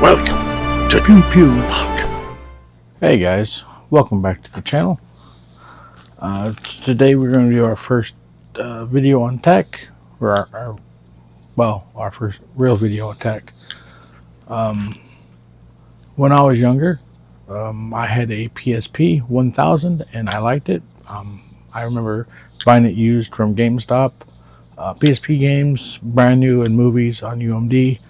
Welcome to Pew Pew Park. Hey guys, welcome back to the channel. Today we're going to do our first video on tech, or our first real video on tech. When I was younger, I had a PSP 1000 and I liked it. I remember buying it used from GameStop. PSP games, brand new, and movies on UMD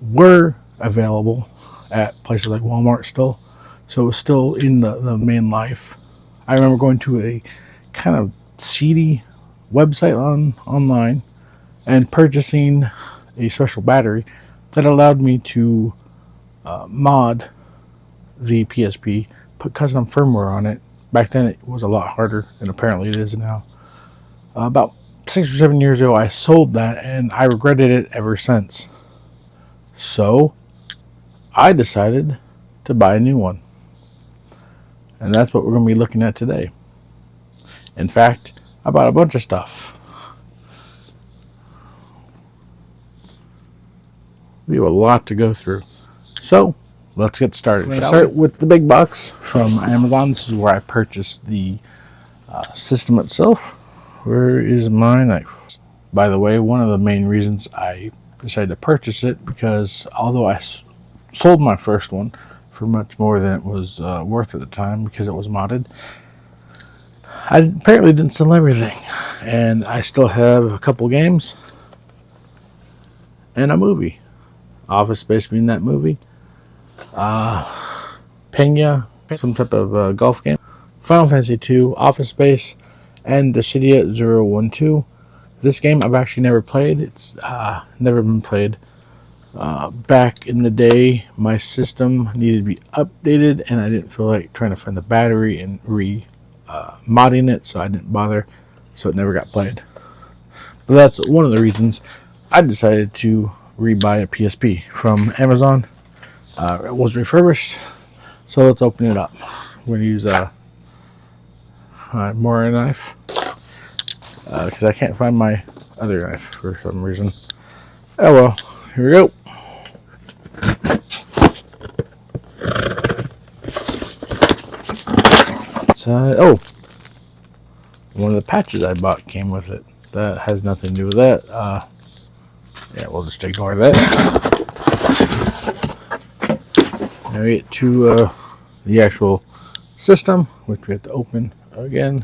were available at places like Walmart still, so it was still in the main life. I remember going to a kind of seedy website online and purchasing a special battery that allowed me to mod the PSP, put custom firmware on it. Back then it was a lot harder than apparently it is now. About 6 or 7 years ago I sold that and I regretted it ever since. So I decided to buy a new one. And that's what we're going to be looking at today. In fact, I bought a bunch of stuff. We have a lot to go through. So let's get started. Let's start with the big box from Amazon. This is where I purchased the system itself. Where is my knife? By the way, one of the main reasons I decided to purchase it, because although I sold my first one for much more than it was worth at the time because it was modded, I apparently didn't sell everything, and I still have a couple games and a movie. Office Space being that movie, Pena, some type of golf game, Final Fantasy 2, Office Space, and Dissidia 012. This game I've actually never played. It's never been played. Back in the day, my system needed to be updated, and I didn't feel like trying to find the battery and modding it, so I didn't bother. So it never got played. But that's one of the reasons I decided to rebuy a PSP from Amazon. It was refurbished, so let's open it up. We're going to use a Mora knife, because I can't find my other knife for some reason. Oh well, here we go. Oh, one of the patches I bought came with it. That has nothing to do with that. Yeah, we'll just ignore that. Now we get to the actual system, which we have to open again.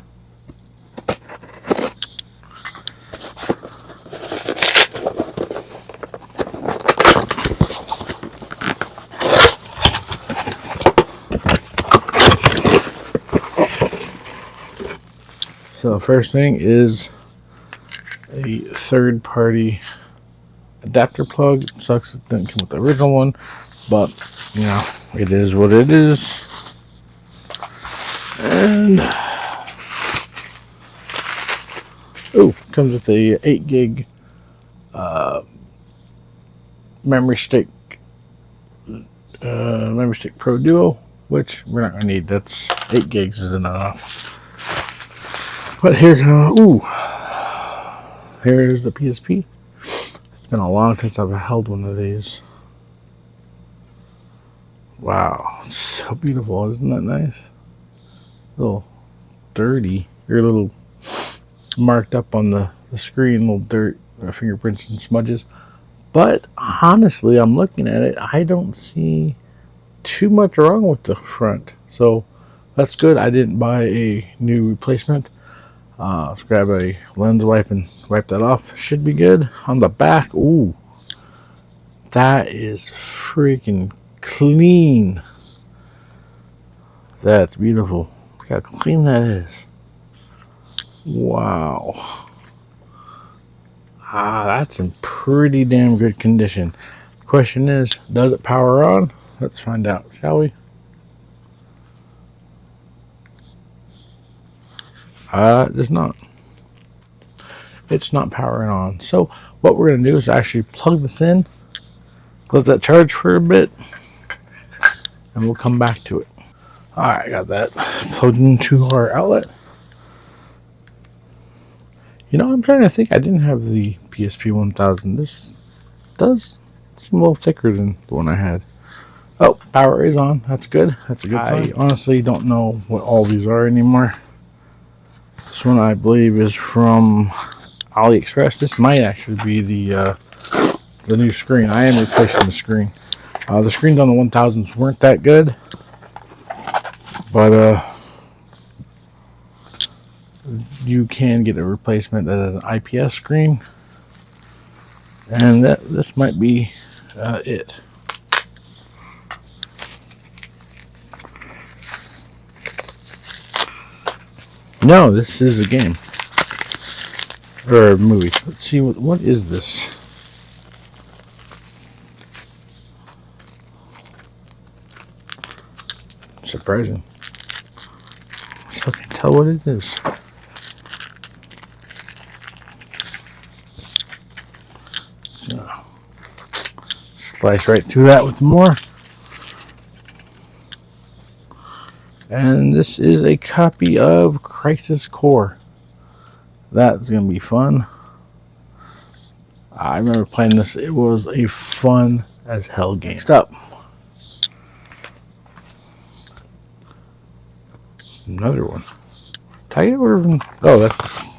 So first thing is a third-party adapter plug. It sucks it didn't come with the original one, but you know, it is what it is. And comes with a 8 gig memory stick Pro Duo, which we're not gonna need. That's 8 gigs isn't enough. But here's the PSP. It's been a long time since I've held one of these. Wow, it's so beautiful, isn't that nice? A little dirty, or a little marked up on the screen, little dirt, fingerprints and smudges. But honestly, I'm looking at it, I don't see too much wrong with the front. So that's good. I didn't buy a new replacement. Let's grab a lens wipe and wipe that off. Should be good. On the back, ooh, that is freaking clean. That's beautiful. Look how clean that is. Wow. That's in pretty damn good condition. The question is, does it power on? Let's find out, shall we? It does not. It's not powering on. So what we're going to do is actually plug this in, let that charge for a bit, and we'll come back to it. Alright, I got that plugged into our outlet. You know, I'm trying to think. I didn't have the PSP 1000. This does seem a little thicker than the one I had. Oh, power is on. That's good. That's a good sign. I honestly don't know what all these are anymore. This one I believe is from AliExpress. This might actually be the new screen. I am replacing the screen. The screens on the 1000s weren't that good, but you can get a replacement that has an IPS screen, and this might be it. No, this is a game or a movie. Let's see what is this. Surprising. So I can tell what it is. So, slice right through that with more. And this is a copy of Crisis Core. That's going to be fun. I remember playing this. It was a fun as hell game. Next up, another one. Tiger or oh, that's the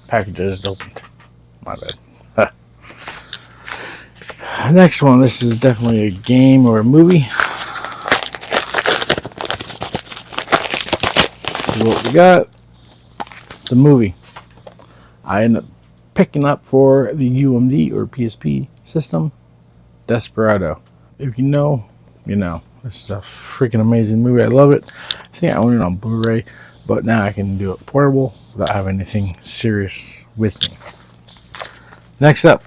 package I just opened. My bad. Next one. This is definitely a game or a movie. This is what we got. It's a movie. I ended up picking up for the UMD or PSP system, Desperado. If you know, you know. This is a freaking amazing movie. I love it. I think I own it on Blu-ray, but now I can do it portable without having anything serious with me. Next up,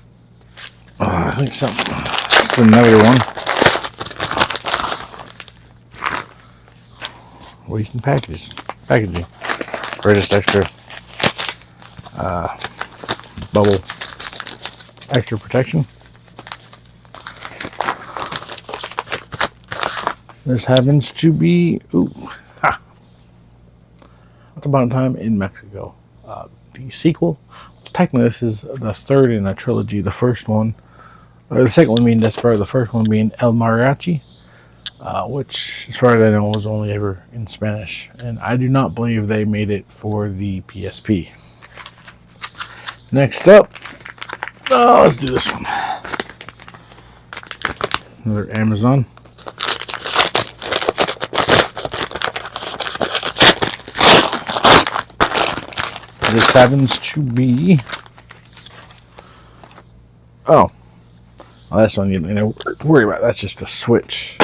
I think it's another one. Wasting packaging. Greatest extra bubble extra protection. This happens to be Once Upon a Time in Mexico. The sequel. Technically, this is the third in a trilogy. The first one, or the second one being Desperado, the first one being El Mariachi, which, as far as I know, was only ever in Spanish. And I do not believe they made it for the PSP. Next up, let's do this one. Another Amazon. This happens to be that's one you know worry about. That's just a switch.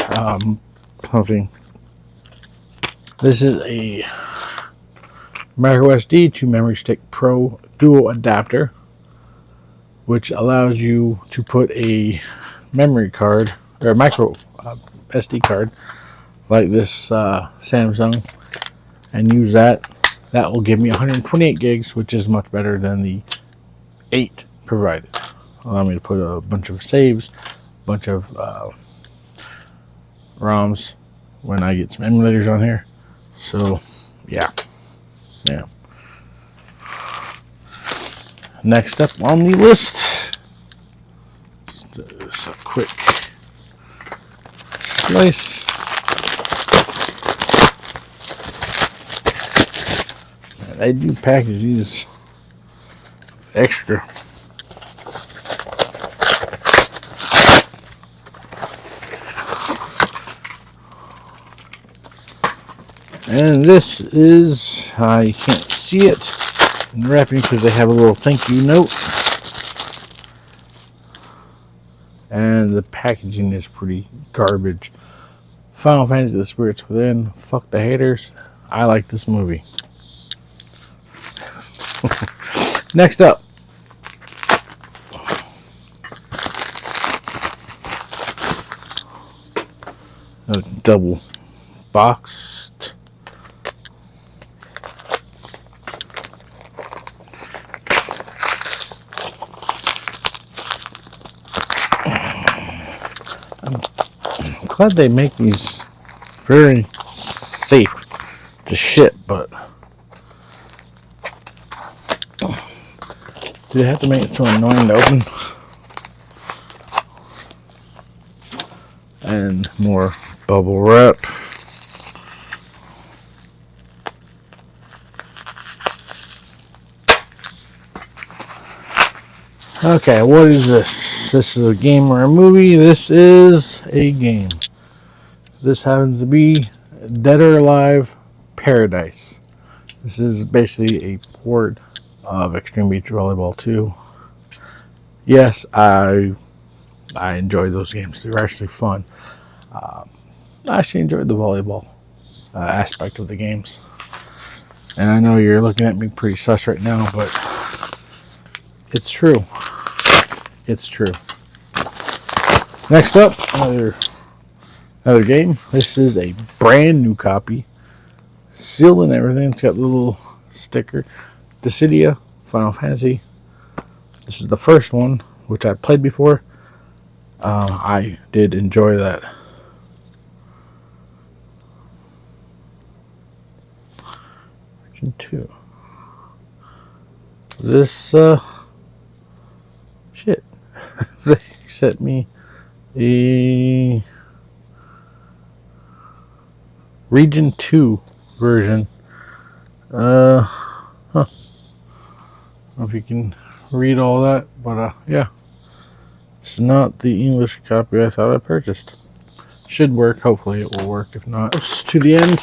Something. This is a micro SD to Memory Stick Pro dual adapter, which allows you to put a memory card or a micro SD card like this Samsung and use that. That will give me 128 gigs, which is much better than the 8 provided. Allow me to put a bunch of saves, a bunch of ROMs when I get some emulators on here. So, yeah. Next up on the list, just a quick slice. I do package these extra. And this is, you can't see it in the wrapping because they have a little thank you note. And the packaging is pretty garbage. Final Fantasy: The Spirits Within. Fuck the haters. I like this movie. Next up, a double boxed I'm glad they make these very safe to ship, but do they have to make it so annoying to open? And more Bubble wrap. Okay, what is this? This is a game or a movie? This is a game. This happens to be Dead or Alive Paradise. This is basically a port of Extreme Beach Volleyball 2. Yes, I enjoyed those games. They were actually fun. I actually enjoyed the volleyball aspect of the games. And I know you're looking at me pretty sus right now, but it's true. It's true. Next up, another game. This is a brand new copy, sealed and everything. It's got a little sticker. Dissidia, Final Fantasy. This is the first one, which I played before. I did enjoy that. Version 2. This shit. They sent me a Region 2 version. I don't know if you can read all that, but yeah. It's not the English copy I thought I purchased. Should work. Hopefully it will work. If not, to the end.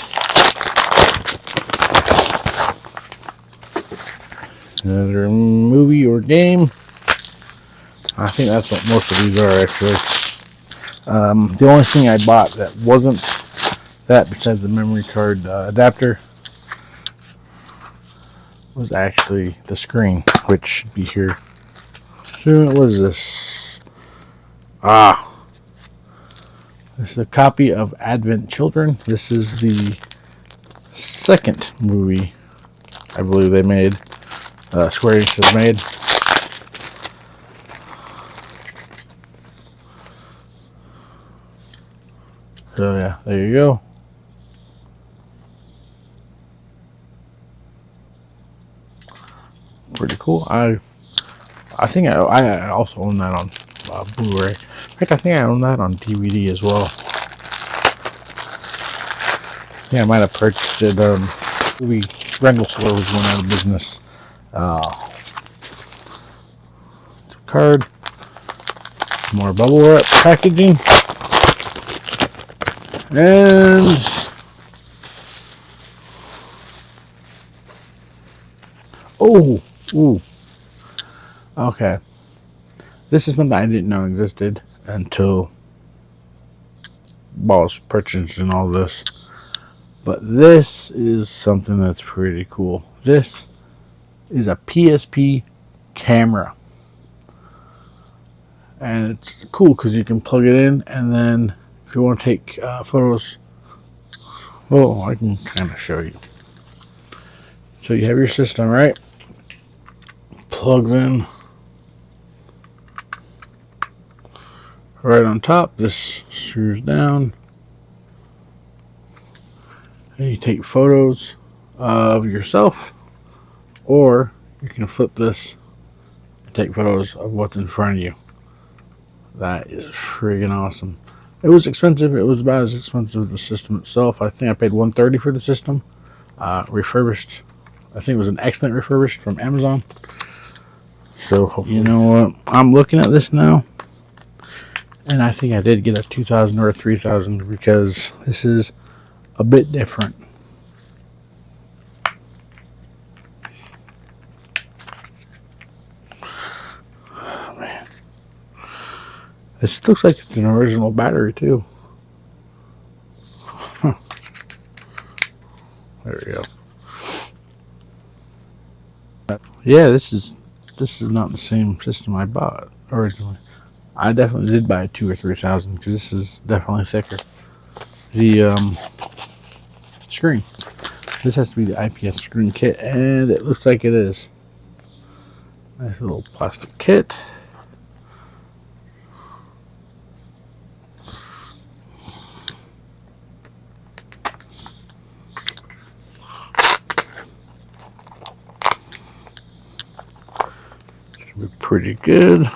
Another movie or game. I think that's what most of these are, actually. The only thing I bought that wasn't that, besides the memory card adapter, was actually the screen, which should be here. So what was this? This is a copy of Advent Children. This is the second movie I believe they made. Square Enix has made. So yeah, there you go. Pretty cool. I think I also own that on Blu-ray. In fact, I think I own that on DVD as well. Yeah, I might have purchased it. Movie rental store was going out of business. Card. More bubble wrap packaging. And ooh. Okay. This is something I didn't know existed until balls purchased and all this. But this is something that's pretty cool. This is a PSP camera. And it's cool because you can plug it in, and then if you want to take photos, well, I can kind of show you. So you have your system, right? Plugs in right on top. This screws down, and you take photos of yourself, or you can flip this and take photos of what's in front of you. That is friggin' awesome. It was expensive. It was about as expensive as the system itself. I think I paid $130 for the system. Refurbished. I think it was an excellent refurbished from Amazon. So, you know what? I'm looking at this now, and I think I did get a 2000 or a 3000 because this is a bit different. Oh, man. This looks like it's an original battery too. Huh. There we go. Yeah, this is not the same system I bought originally. I definitely did buy a 2,000 or 3,000 because this is definitely thicker. The screen. This has to be the IPS screen kit, and it looks like it is. Nice little plastic kit. Should be pretty good.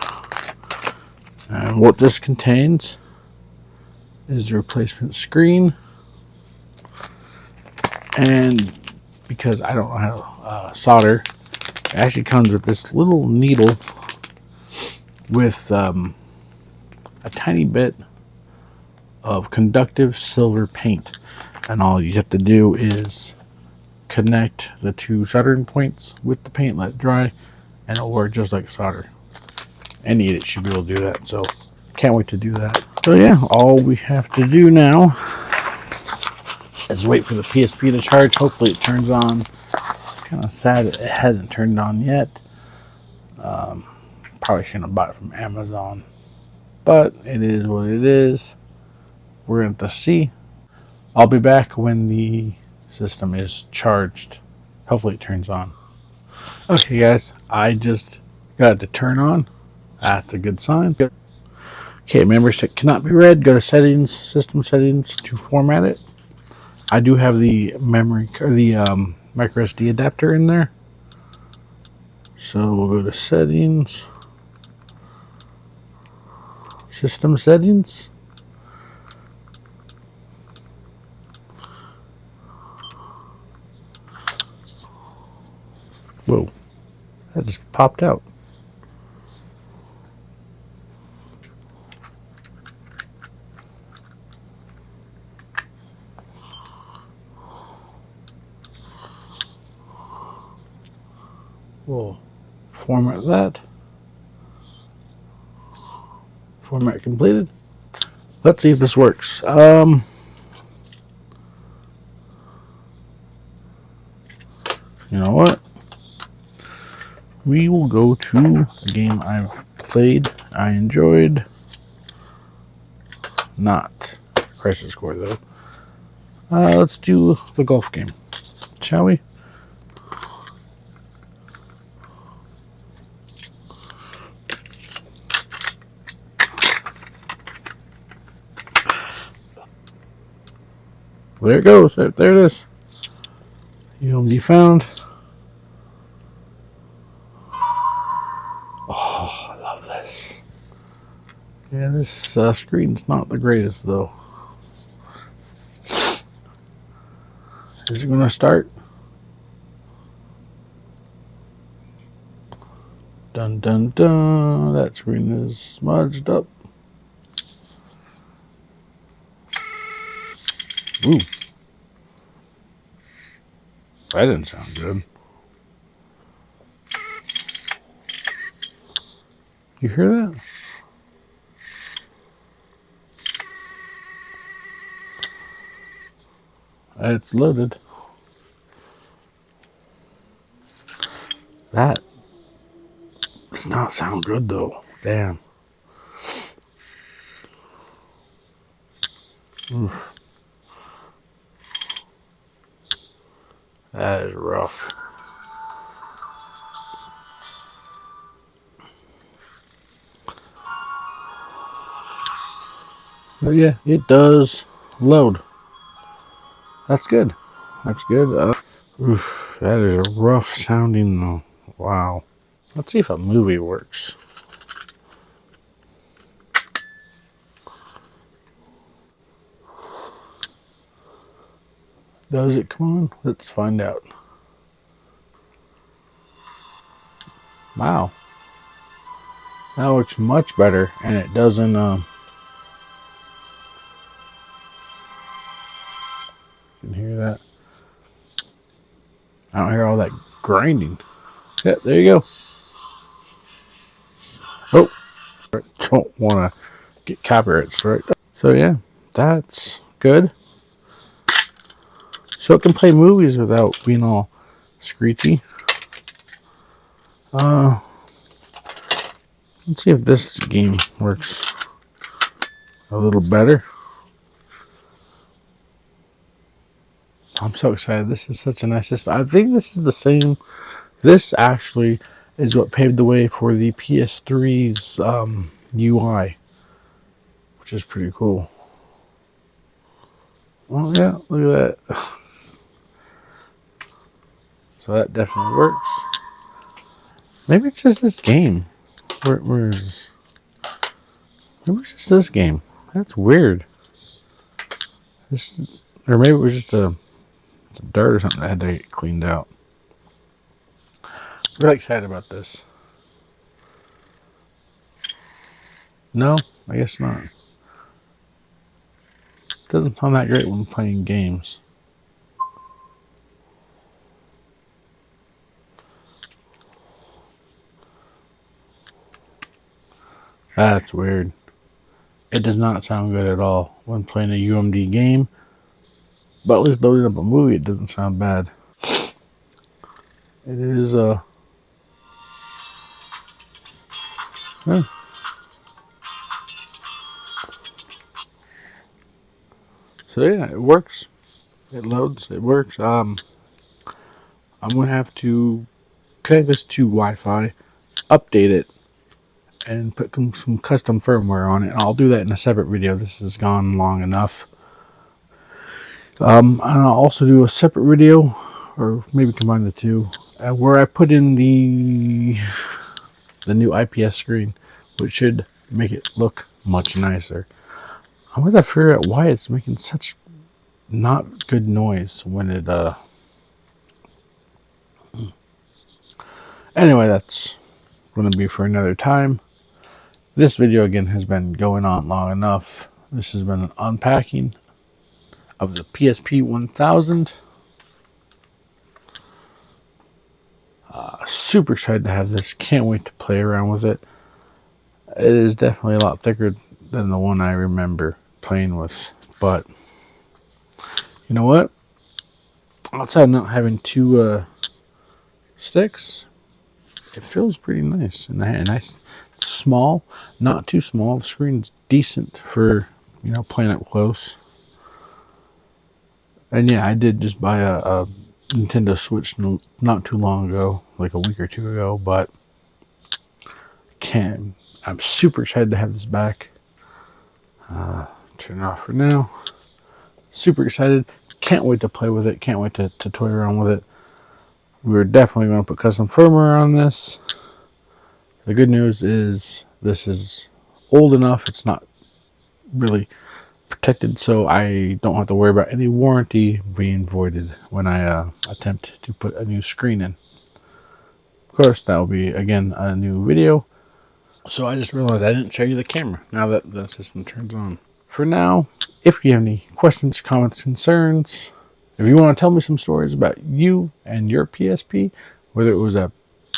And what this contains is the replacement screen. And because I don't know how to solder, it actually comes with this little needle with a tiny bit of conductive silver paint. And all you have to do is connect the two soldering points with the paint, let it dry, and it'll work just like solder. Any idiot should be able to do that, so can't wait to do that. So yeah, all we have to do now is wait for the PSP to charge. Hopefully it turns on. Kind of sad it hasn't turned on yet. Probably shouldn't have bought it from Amazon, but it is what it is. We're going to see. I'll be back when the system is charged. Hopefully it turns on. Okay guys, I just got it to turn on. That's a good sign. Okay, memory stick cannot be read. Go to settings, system settings to format it. I do have the memory or the micro SD adapter in there. So we'll go to settings, system settings. Whoa, that just popped out. We'll format that. Format completed. Let's see if this works. You know what? We will go to a game I've played, I enjoyed. Not Crisis Core though. Let's do the golf game, shall we? There it goes. There it is. UMD found. Oh, I love this. Yeah, this screen's not the greatest though. Is it going to start? Dun dun dun. That screen is smudged up. Ooh. That didn't sound good. You hear that? It's loaded. That does not sound good though. Damn. Oof. That is rough. But yeah, it does load. That's good. That's good. Oof, that is a rough sounding though. Wow. Let's see if a movie works. Does it? Come on, let's find out. Wow. That looks much better, and it doesn't, you can hear that. I don't hear all that grinding. Yeah, there you go. Oh, don't want to get copyright strike. So yeah, that's good. So it can play movies without being all screechy. Let's see if this game works a little better. I'm so excited. This is such a nice system. I think this is the same. This actually is what paved the way for the PS3's UI, which is pretty cool. Well, yeah, look at that. So that definitely works. Maybe it's just this game. Where's... Maybe it's just this game. That's weird. Or maybe it was just a dirt or something that had to get cleaned out. Really excited about this. No, I guess not. Doesn't sound that great when playing games. That's weird. It does not sound good at all when playing a UMD game. But at least loading up a movie, it doesn't sound bad. It is, yeah. So yeah, it works. It loads. It works. I'm gonna have to connect this to Wi-Fi, update it, and put some custom firmware on it. I'll do that in a separate video. This has gone long enough. And I'll also do a separate video, or maybe combine the two, where I put in the new IPS screen, which should make it look much nicer. I'm gonna figure out why it's making such not good noise when it Anyway, that's gonna be for another time. This video again has been going on long enough. This has been an unpacking of the PSP 1000. Super excited to have this. Can't wait to play around with it. It is definitely a lot thicker than the one I remember playing with. But you know what? Outside of not having two sticks, it feels pretty nice in the hand. Nice, small, not too small. The screen's decent for, you know, playing up close. And yeah, I did just buy a Nintendo Switch not too long ago, like a week or two ago, but I'm super excited to have this back. Turn it off for now. Super excited. Can't wait to play with it. Can't wait to toy around with it. We're definitely going to put custom firmware on this. The good news is this is old enough. It's not really protected, so I don't have to worry about any warranty being voided when I attempt to put a new screen in. Of course, that will be, again, a new video. So I just realized I didn't show you the camera now that the system turns on. For now, if you have any questions, comments, concerns, if you want to tell me some stories about you and your PSP, whether it was a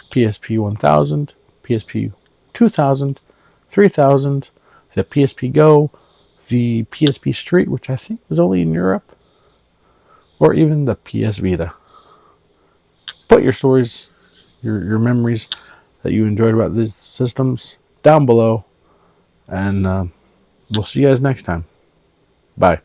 PSP 1000, PSP 2000, 3000, the PSP Go, the PSP Street, which I think was only in Europe, or even the PS Vita. Put your stories, your memories that you enjoyed about these systems down below, and we'll see you guys next time. Bye.